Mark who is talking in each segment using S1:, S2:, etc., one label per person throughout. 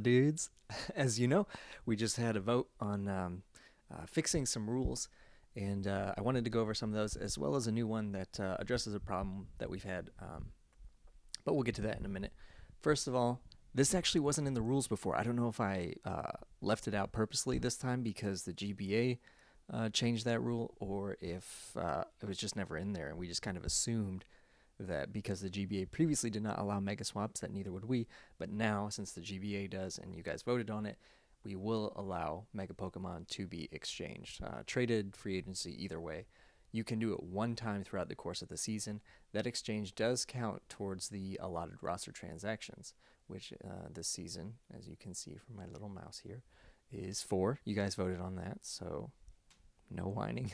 S1: Dudes. As you know, we just had a vote on fixing some rules, and I wanted to go over some of those, as well as a new one that addresses a problem that we've had. But we'll get to that in a minute. First of all, this actually wasn't in the rules before. I don't know if I left it out purposely this time because the GBA changed that rule, or if it was just never in there, and we just kind of assumed that because the GBA previously did not allow mega swaps, that neither would we. But now, since the GBA does, and you guys voted on it, we will allow mega Pokemon to be exchanged, traded, free agency, either way. You can do it one time throughout the course of the season. That exchange does count towards the allotted roster transactions, which this season, as you can see from my little mouse here, is 4. You guys voted on that, so no whining.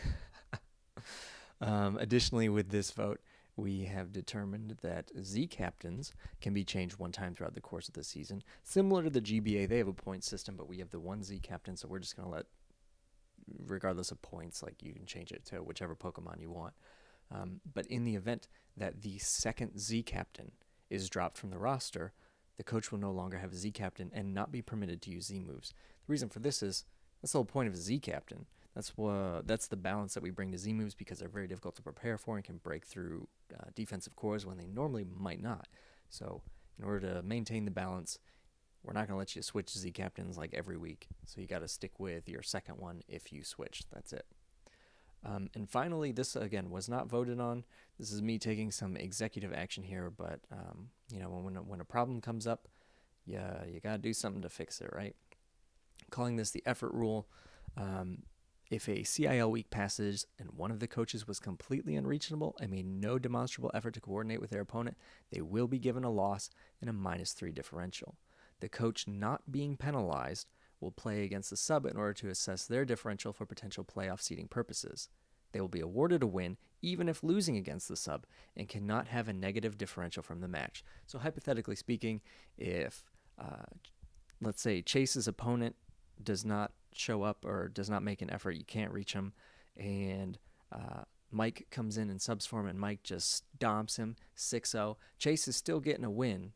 S1: Additionally, with this vote, we have determined that Z captains can be changed one time throughout the course of the season. Similar to the GBA, they have a point system, but we have the one Z captain, so we're just going to let, regardless of points, like you can change it to whichever Pokemon you want. But in the event that the second Z captain is dropped from the roster, the coach will no longer have a Z captain and not be permitted to use Z moves. The reason for this is that's the whole point of a Z captain. That's the balance that we bring to Z moves, because they're very difficult to prepare for and can break through defensive cores when they normally might not. So in order to maintain the balance, we're not going to let you switch Z captains like every week. So you got to stick with your second one if you switch. That's it. And finally, this again was not voted on. This is me taking some executive action here, but when a problem comes up, you got to do something to fix it, right? I'm calling this the effort rule. If a CIL week passes and one of the coaches was completely unreachable and made no demonstrable effort to coordinate with their opponent, they will be given a loss and a -3 differential. The coach not being penalized will play against the sub in order to assess their differential for potential playoff seeding purposes. They will be awarded a win even if losing against the sub and cannot have a negative differential from the match. So hypothetically speaking, if let's say Chase's opponent does not show up or does not make an effort, you can't reach him, and Mike comes in subs form and Mike just stomps him 6-0. Chase is still getting a win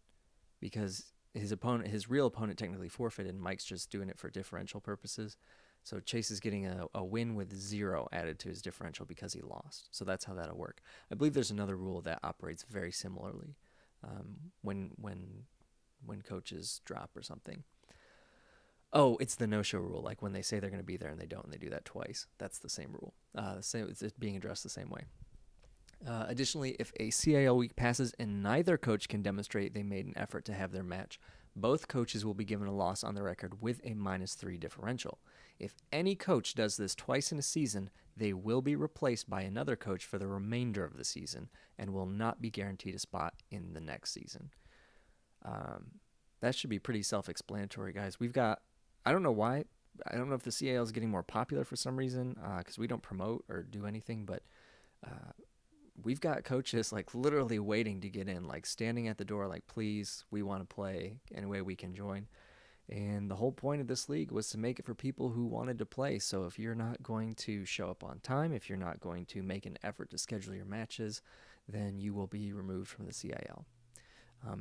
S1: because his real opponent technically forfeited, and Mike's just doing it for differential purposes. So Chase is getting a win with 0 added to his differential because he lost. So that's how that'll work. I believe there's another rule that operates very similarly when coaches drop or something. Oh, it's the no-show rule. Like when they say they're going to be there and they don't, and they do that twice. That's the same rule. It's being addressed the same way. Additionally, if a CIL week passes and neither coach can demonstrate they made an effort to have their match, both coaches will be given a loss on the record with a -3 differential. If any coach does this twice in a season, they will be replaced by another coach for the remainder of the season and will not be guaranteed a spot in the next season. That should be pretty self-explanatory, guys. I don't know why. I don't know if the CIL is getting more popular for some reason, because we don't promote or do anything, but we've got coaches like literally waiting to get in, like standing at the door like, please, we want to play any way we can join. And the whole point of this league was to make it for people who wanted to play. So if you're not going to show up on time, if you're not going to make an effort to schedule your matches, then you will be removed from the CIL.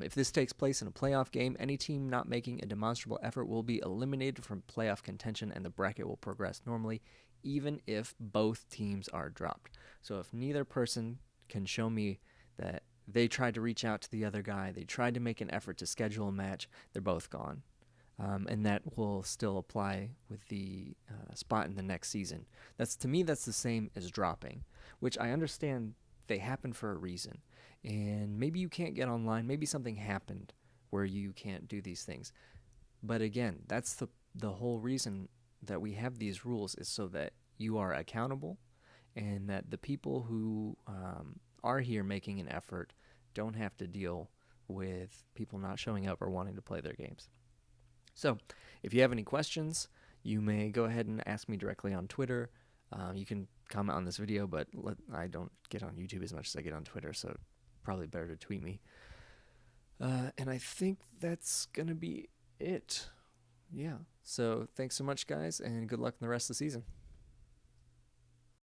S1: If this takes place in a playoff game, any team not making a demonstrable effort will be eliminated from playoff contention, and the bracket will progress normally, even if both teams are dropped. So if neither person can show me that they tried to reach out to the other guy, they tried to make an effort to schedule a match, they're both gone. And that will still apply with the spot in the next season. To me, that's the same as dropping, which I understand they happen for a reason. And maybe you can't get online. Maybe something happened where you can't do these things. But again, that's the whole reason that we have these rules, is so that you are accountable and that the people who are here making an effort don't have to deal with people not showing up or wanting to play their games. So if you have any questions, you may go ahead and ask me directly on Twitter. You can comment on this video, but I don't get on YouTube as much as I get on Twitter, so probably better to tweet me. And I think that's going to be it. Yeah. So thanks so much, guys, and good luck in the rest of the season.